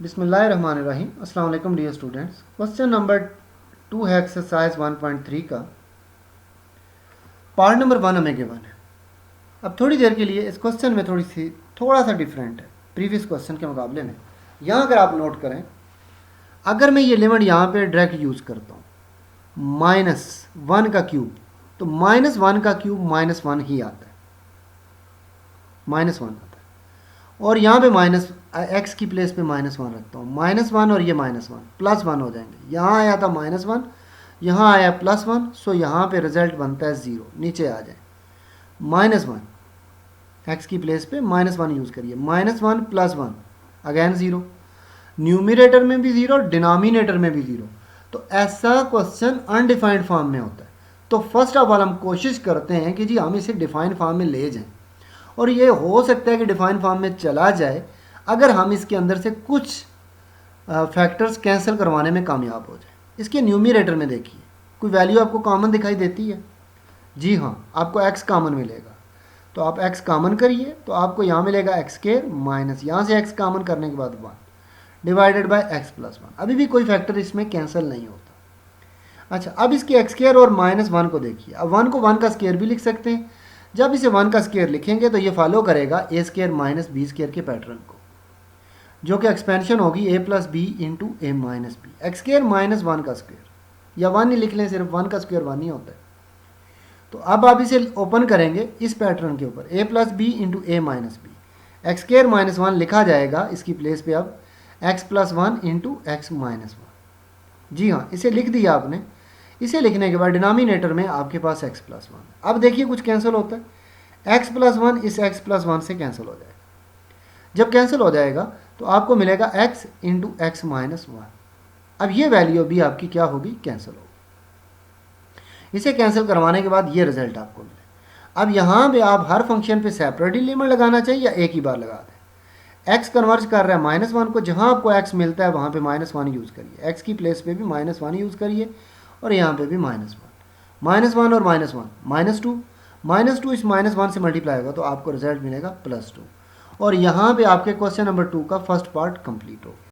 बिस्मिल्लाहिर्रहमानिर्रहीम। अस्सलाम वालेकुम डियर स्टूडेंट्स। क्वेश्चन नंबर 2 है एक्सरसाइज 1.3 का। पार्ट नंबर 1 हमें गिवन है। अब थोड़ी देर के लिए इस क्वेश्चन में थोड़ा सा डिफरेंट है प्रीवियस क्वेश्चन के मुकाबले में। यहाँ अगर आप नोट करें, अगर मैं ये लिमिट यहाँ पे डायरेक्ट यूज़ करता हूँ -1 का क्यूब, तो -1 का क्यूब -1 ही आता है, -1 आता है। और यहाँ पे माइनस एक्स की प्लेस पे -1 रखता हूँ, -1 और ये -1 +1 हो जाएंगे। यहाँ आया था -1, यहाँ आया +1, सो यहाँ पे रिजल्ट बनता है 0। नीचे आ जाए -1, एक्स की प्लेस पे -1 यूज़ करिए, -1 +1 अगेन 0, न्यूमिनेटर में भी 0, डिनोमिनेटर में भी 0। तो ऐसा क्वेश्चन अनडिफाइंड फॉर्म में होता है। तो फर्स्ट ऑफ ऑल हम कोशिश करते हैं कि जी हम इसे डिफाइंड फॉर्म में ले जाएं, और ये हो सकता है कि डिफाइन फॉर्म में चला जाए अगर हम इसके अंदर से कुछ फैक्टर्स कैंसिल करवाने में कामयाब हो जाए। इसके न्यूमिनेटर में देखिए, कोई वैल्यू आपको कॉमन दिखाई देती है? जी हाँ, आपको x कॉमन मिलेगा। तो आप x कॉमन करिए, तो आपको यहाँ मिलेगा x² माइनस यहाँ से x कॉमन करने के बाद 1 डिवाइडेड बाय x+1। अभी भी कोई फैक्टर इसमें कैंसिल नहीं होता। अच्छा, अब इसके x² और -1 को देखिए। अब 1 को 1 का स्क्वायर भी लिख सकते हैं। जब इसे 1 का स्क्वायर लिखेंगे तो ये फॉलो करेगा a² माइनस b² के पैटर्न को, जो कि एक्सपेंशन होगी a + b into a minus b। x² -1 का स्क्वायर, या 1 ही लिख लें, सिर्फ 1 का स्क्वायर 1 ही होता है। तो अब आप इसे ओपन करेंगे इस पैटर्न के ऊपर, a + b into a minus b। x² -1 लिखा जाएगा इसकी प्लेस पे अब x+1 इंटू x माइनस 1। जी हाँ, इसे लिख दिया आपने। इसे लिखने के बाद डिनोमिनेटर में आपके पास x+1। अब देखिए कुछ कैंसिल होता है, x+1 इस x+1 से कैंसिल हो जाएगा। जब कैंसिल हो जाएगा तो आपको मिलेगा x इंटू x माइनस 1। अब ये वैल्यू भी आपकी क्या होगी, कैंसिल होगी। इसे कैंसिल करवाने के बाद ये रिजल्ट आपको मिले। अब यहाँ पे आप हर फंक्शन पे सेपरेटली लिमिट लगाना चाहिए या एक ही बार लगा दें। x कन्वर्ज कर रहा है -1 को, जहाँ आपको x मिलता है वहाँ पे -1 यूज़ करिए, x की प्लेस पे भी -1 यूज़ करिए, और यहाँ पे भी -1 और -1 -2 इस -1 से मल्टीप्लाई होगा तो आपको रिजल्ट मिलेगा +2। और यहाँ पे आपके क्वेश्चन नंबर 2 का फर्स्ट पार्ट कंप्लीट होगा।